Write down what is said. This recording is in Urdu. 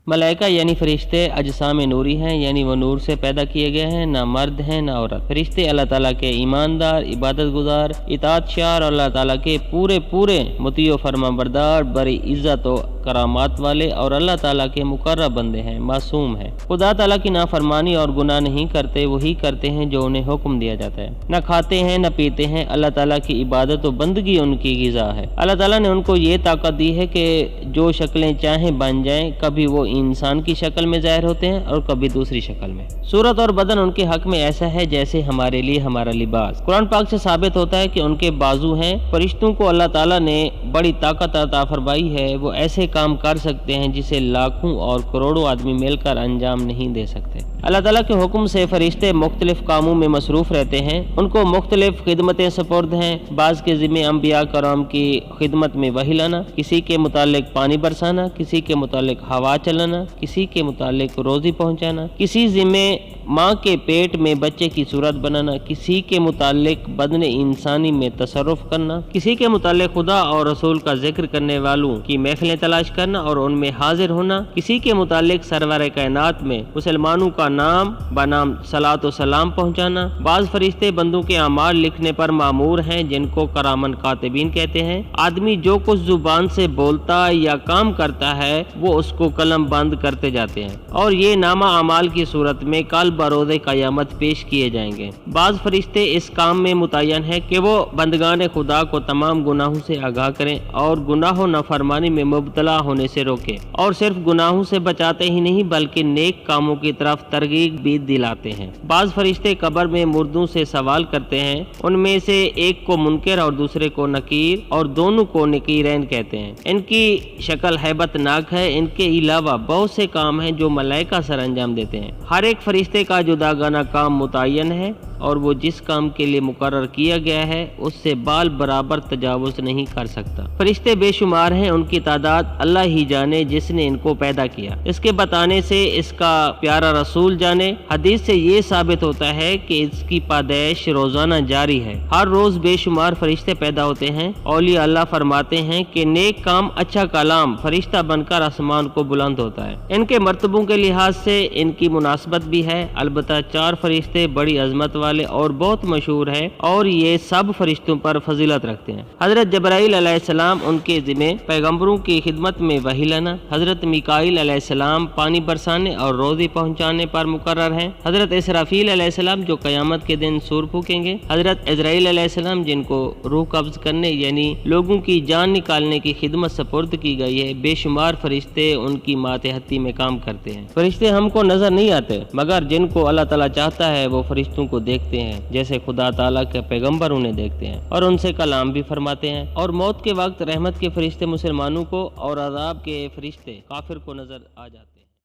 ملائکہ یعنی فرشتے اجسام نوری ہیں، یعنی وہ نور سے پیدا کیے گئے ہیں، نہ مرد ہیں نہ عورت۔ فرشتے اللہ تعالیٰ کے ایماندار، عبادت گزار، اطاعت شار اور اللہ تعالیٰ کے پورے مطیع و فرما بردار، بڑی عزت و کرامات والے اور اللہ تعالیٰ کے مقرب بندے ہیں، معصوم ہیں۔ خدا تعالیٰ کی نافرمانی اور گناہ نہیں کرتے، وہی کرتے ہیں جو انہیں حکم دیا جاتا ہے۔ نہ کھاتے ہیں نہ پیتے ہیں، اللہ تعالیٰ کی عبادت و بندگی ان کی غذا ہے۔ اللہ تعالیٰ نے ان کو یہ طاقت دی ہے کہ جو شکلیں چاہیں بن جائیں، کبھی وہ انسان کی شکل میں ظاہر ہوتے ہیں اور کبھی دوسری شکل میں۔ صورت اور بدن ان کے حق میں ایسا ہے جیسے ہمارے لیے ہمارا لباس۔ قرآن پاک سے ثابت ہوتا ہے کہ ان کے بازو ہیں۔ فرشتوں کو اللہ تعالیٰ نے بڑی طاقت عطا فرمائی ہے، وہ ایسے کام کر سکتے ہیں جسے لاکھوں اور کروڑوں آدمی مل کر انجام نہیں دے سکتے۔ اللہ تعالیٰ کے حکم سے فرشتے مختلف کاموں میں مصروف رہتے ہیں، ان کو مختلف خدمتیں سپرد ہیں۔ بعض کے ذمہ انبیاء کرام کی خدمت میں وحی لانا، کسی کے متعلق پانی برسانا، کسی کے متعلق ہوا چلانا، کسی کے متعلق روزی پہنچانا، کسی ذمہ ماں کے پیٹ میں بچے کی صورت بنانا، کسی کے متعلق بدن انسانی میں تصرف کرنا، کسی کے متعلق خدا اور رسول کا ذکر کرنے والوں کی محفلیں تلاش کرنا اور ان میں حاضر ہونا، کسی کے متعلق سرور کائنات میں مسلمانوں کا نام بنام صلاۃ و سلام پہنچانا۔ بعض فرشتے بندوں کے اعمال لکھنے پر مامور ہیں، جن کو کرامن کاتبین کہتے ہیں۔ آدمی جو کچھ زبان سے بولتا یا کام کرتا ہے وہ اس کو قلم بند کرتے جاتے ہیں، اور یہ نامہ اعمال کی صورت میں کل بروز قیامت پیش کیے جائیں گے۔ بعض فرشتے اس کام میں متعین ہیں کہ وہ بندگان خدا کو تمام گناہوں سے آگاہ کریں اور گناہ و نافرمانی میں مبتلا ہونے سے روکیں، اور صرف گناہوں سے بچاتے ہی نہیں بلکہ نیک کاموں کی طرف ترغیب بھی دلاتے ہیں۔ بعض فرشتے قبر میں مردوں سے سوال کرتے ہیں، ان میں سے ایک کو منکر اور دوسرے کو نکیر اور دونوں کو نکیرین کہتے ہیں۔ ان کی شکل ہیبت ناک ہے۔ ان کے علاوہ بہت سے کام ہیں جو ملائکہ سر انجام دیتے ہیں۔ ہر ایک فرشتے کا جداگانہ کام متعین ہے، اور وہ جس کام کے لیے مقرر کیا گیا ہے اس سے بال برابر تجاوز نہیں کر سکتا۔ فرشتے بے شمار ہیں، ان کی تعداد اللہ ہی جانے جس نے ان کو پیدا کیا۔ اس کے بتانے سے اس کا پیارا رسول جانے۔ حدیث سے یہ ثابت ہوتا ہے کہ اس کی پیدائش روزانہ جاری ہے۔ ہر روز بے شمار فرشتے پیدا ہوتے ہیں۔ اولیاء اللہ فرماتے ہیں کہ نیک کام اچھا کلام فرشتہ بن کر آسمان کو بلند ہوتا ہے۔ ان کے مرتبوں کے لحاظ سے ان کی مناسبت بھی ہے، البتہ 4 فرشتے بڑی عظمت والے اور بہت مشہور ہیں، اور یہ سب فرشتوں پر فضیلت رکھتے ہیں۔ حضرت جبرائیل علیہ السلام ان کے ذمہ پیغمبروں کی خدمت میں وحی لانا، حضرت میکائیل علیہ السلام پانی برسانے اور روزی پہنچانے پر مقرر ہیں، حضرت اسرافیل علیہ السلام جو قیامت کے دن سور پھونکیں گے، حضرت عزرائیل علیہ السلام جن کو روح قبض کرنے یعنی لوگوں کی جان نکالنے کی خدمت سپرد کی گئی ہے۔ بے شمار فرشتے ان کی ماتحتی میں کام کرتے ہیں۔ فرشتے ہم کو نظر نہیں آتے، مگر جن کو اللہ تعالیٰ چاہتا ہے وہ فرشتوں کو دیکھتے ہیں، جیسے خدا تعالیٰ کے پیغمبر انہیں دیکھتے ہیں اور ان سے کلام بھی فرماتے ہیں۔ اور موت کے وقت رحمت کے فرشتے مسلمانوں کو اور عذاب کے فرشتے کافر کو نظر آ جاتے ہیں۔